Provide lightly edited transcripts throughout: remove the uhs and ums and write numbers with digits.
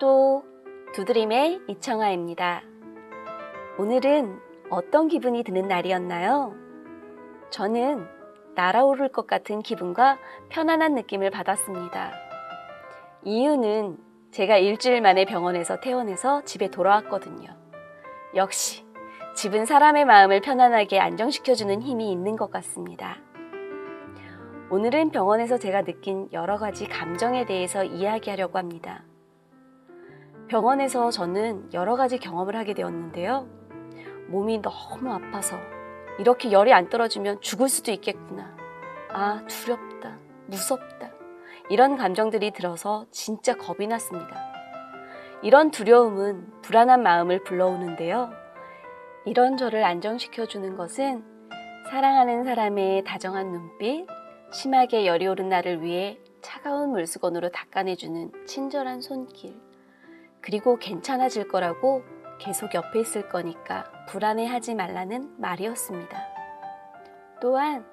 똑똑 두드림의 이청아입니다. 오늘은 어떤 기분이 드는 날이었나요? 저는 날아오를 것 같은 기분과 편안한 느낌을 받았습니다. 이유는 제가 일주일 만에 병원에서 퇴원해서 집에 돌아왔거든요. 역시 집은 사람의 마음을 편안하게 안정시켜주는 힘이 있는 것 같습니다. 오늘은 병원에서 제가 느낀 여러 가지 감정에 대해서 이야기하려고 합니다. 병원에서 저는 여러 가지 경험을 하게 되었는데요. 몸이 너무 아파서 이렇게 열이 안 떨어지면 죽을 수도 있겠구나. 아, 두렵다, 무섭다. 이런 감정들이 들어서 진짜 겁이 났습니다. 이런 두려움은 불안한 마음을 불러오는데요. 이런 저를 안정시켜주는 것은 사랑하는 사람의 다정한 눈빛, 심하게 열이 오른 나를 위해 차가운 물수건으로 닦아내주는 친절한 손길, 그리고 괜찮아질 거라고 계속 옆에 있을 거니까 불안해하지 말라는 말이었습니다. 또한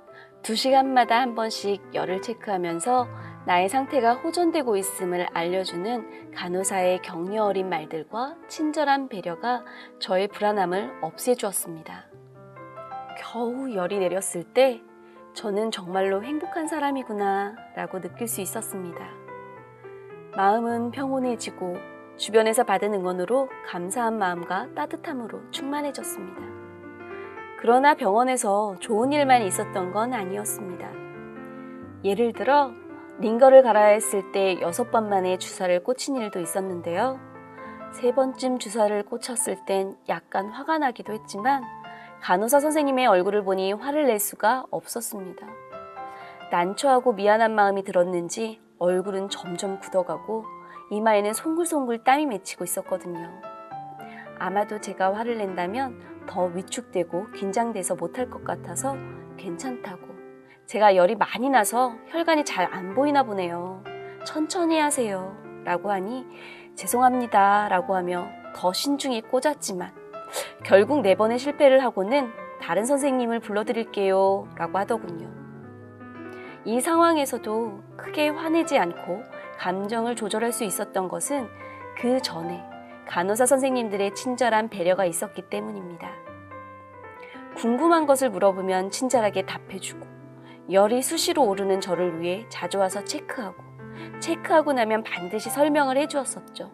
2시간마다 한 번씩 열을 체크하면서 나의 상태가 호전되고 있음을 알려주는 간호사의 격려 어린 말들과 친절한 배려가 저의 불안함을 없애주었습니다. 겨우 열이 내렸을 때 저는 정말로 행복한 사람이구나 라고 느낄 수 있었습니다. 마음은 평온해지고 주변에서 받은 응원으로 감사한 마음과 따뜻함으로 충만해졌습니다. 그러나 병원에서 좋은 일만 있었던 건 아니었습니다. 예를 들어 링거를 갈아야 했을 때 6번 만에 주사를 꽂힌 일도 있었는데요. 3번쯤 주사를 꽂혔을 땐 약간 화가 나기도 했지만 간호사 선생님의 얼굴을 보니 화를 낼 수가 없었습니다. 난처하고 미안한 마음이 들었는지 얼굴은 점점 굳어가고 이마에는 송글송글 땀이 맺히고 있었거든요. 아마도 제가 화를 낸다면 더 위축되고 긴장돼서 못할 것 같아서 괜찮다고, 제가 열이 많이 나서 혈관이 잘 안 보이나 보네요. 천천히 하세요 라고 하니 죄송합니다 라고 하며 더 신중히 꽂았지만 결국 4번의 실패를 하고는 다른 선생님을 불러드릴게요 라고 하더군요. 이 상황에서도 크게 화내지 않고 감정을 조절할 수 있었던 것은 그 전에 간호사 선생님들의 친절한 배려가 있었기 때문입니다. 궁금한 것을 물어보면 친절하게 답해주고, 열이 수시로 오르는 저를 위해 자주 와서 체크하고 나면 반드시 설명을 해주었었죠.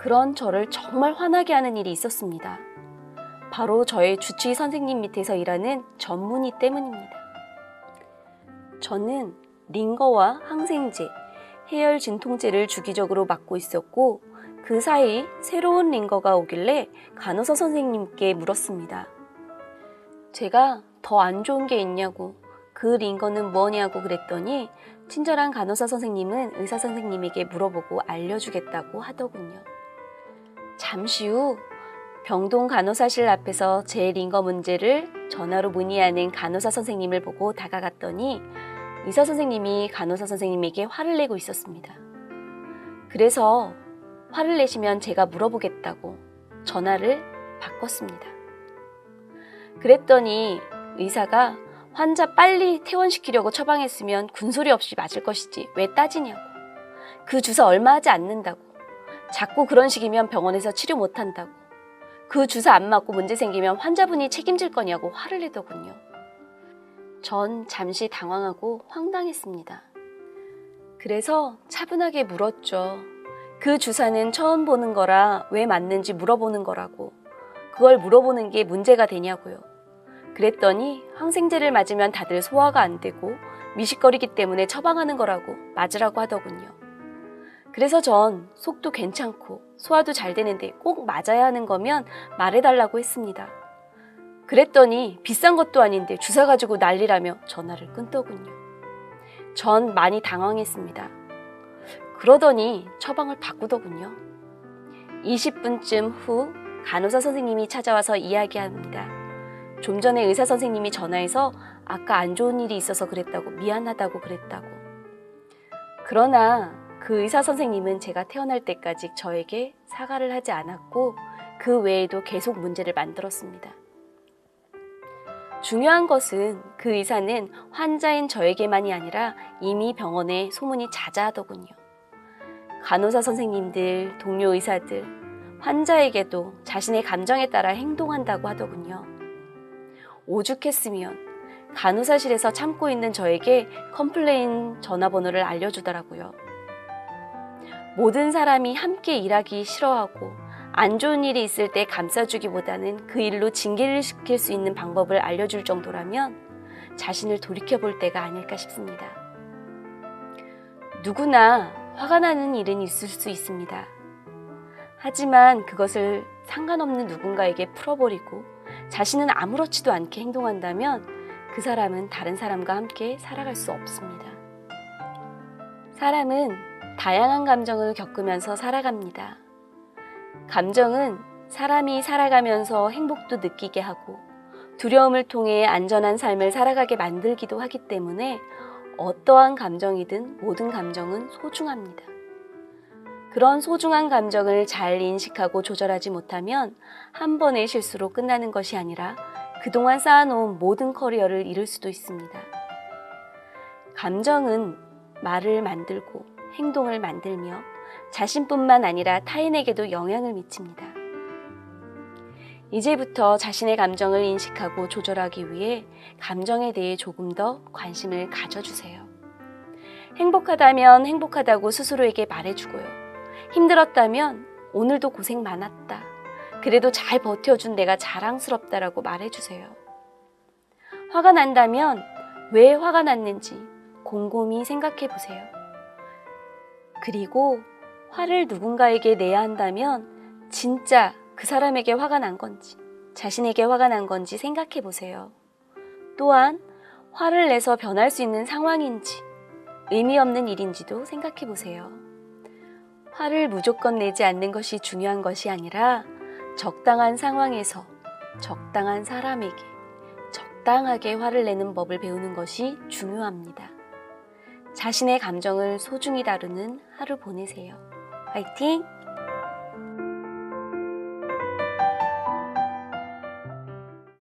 그런 저를 정말 화나게 하는 일이 있었습니다. 바로 저의 주치의 선생님 밑에서 일하는 전문의 때문입니다. 저는 링거와 항생제, 해열 진통제를 주기적으로 맞고 있었고 그 사이 새로운 링거가 오길래 간호사 선생님께 물었습니다. 제가 더 안 좋은 게 있냐고, 그 링거는 뭐냐고 그랬더니 친절한 간호사 선생님은 의사 선생님에게 물어보고 알려주겠다고 하더군요. 잠시 후 병동 간호사실 앞에서 제 링거 문제를 전화로 문의하는 간호사 선생님을 보고 다가갔더니 의사 선생님이 간호사 선생님에게 화를 내고 있었습니다. 그래서 화를 내시면 제가 물어보겠다고 전화를 바꿨습니다. 그랬더니 의사가 환자 빨리 퇴원시키려고 처방했으면 군소리 없이 맞을 것이지 왜 따지냐고, 그 주사 얼마 하지 않는다고, 자꾸 그런 식이면 병원에서 치료 못한다고, 그 주사 안 맞고 문제 생기면 환자분이 책임질 거냐고 화를 내더군요. 전 잠시 당황하고 황당했습니다. 그래서 차분하게 물었죠. 그 주사는 처음 보는 거라 왜 맞는지 물어보는 거라고, 그걸 물어보는 게 문제가 되냐고요. 그랬더니 항생제를 맞으면 다들 소화가 안 되고 미식거리기 때문에 처방하는 거라고 맞으라고 하더군요. 그래서 전 속도 괜찮고 소화도 잘 되는데 꼭 맞아야 하는 거면 말해달라고 했습니다. 그랬더니 비싼 것도 아닌데 주사 가지고 난리라며 전화를 끊더군요. 전 많이 당황했습니다. 그러더니 처방을 바꾸더군요. 20분쯤 후 간호사 선생님이 찾아와서 이야기합니다. 좀 전에 의사 선생님이 전화해서 아까 안 좋은 일이 있어서 그랬다고, 미안하다고 그랬다고. 그러나 그 의사 선생님은 제가 태어날 때까지 저에게 사과를 하지 않았고 그 외에도 계속 문제를 만들었습니다. 중요한 것은 그 의사는 환자인 저에게만이 아니라 이미 병원에 소문이 자자하더군요. 간호사 선생님들, 동료 의사들, 환자에게도 자신의 감정에 따라 행동한다고 하더군요. 오죽했으면 간호사실에서 참고 있는 저에게 컴플레인 전화번호를 알려주더라고요. 모든 사람이 함께 일하기 싫어하고 안 좋은 일이 있을 때 감싸주기보다는 그 일로 징계를 시킬 수 있는 방법을 알려줄 정도라면 자신을 돌이켜볼 때가 아닐까 싶습니다. 누구나 화가 나는 일은 있을 수 있습니다. 하지만 그것을 상관없는 누군가에게 풀어버리고 자신은 아무렇지도 않게 행동한다면 그 사람은 다른 사람과 함께 살아갈 수 없습니다. 사람은 다양한 감정을 겪으면서 살아갑니다. 감정은 사람이 살아가면서 행복도 느끼게 하고 두려움을 통해 안전한 삶을 살아가게 만들기도 하기 때문에 어떠한 감정이든 모든 감정은 소중합니다. 그런 소중한 감정을 잘 인식하고 조절하지 못하면 한 번의 실수로 끝나는 것이 아니라 그동안 쌓아놓은 모든 커리어를 잃을 수도 있습니다. 감정은 말을 만들고 행동을 만들며 자신뿐만 아니라 타인에게도 영향을 미칩니다. 이제부터 자신의 감정을 인식하고 조절하기 위해 감정에 대해 조금 더 관심을 가져주세요. 행복하다면 행복하다고 스스로에게 말해주고요. 힘들었다면 오늘도 고생 많았다. 그래도 잘 버텨준 내가 자랑스럽다라고 말해주세요. 화가 난다면 왜 화가 났는지 곰곰이 생각해보세요. 그리고 화를 누군가에게 내야 한다면 진짜 그 사람에게 화가 난 건지 자신에게 화가 난 건지 생각해 보세요. 또한 화를 내서 변할 수 있는 상황인지 의미 없는 일인지도 생각해 보세요. 화를 무조건 내지 않는 것이 중요한 것이 아니라 적당한 상황에서 적당한 사람에게 적당하게 화를 내는 법을 배우는 것이 중요합니다. 자신의 감정을 소중히 다루는 하루 보내세요. 화이팅!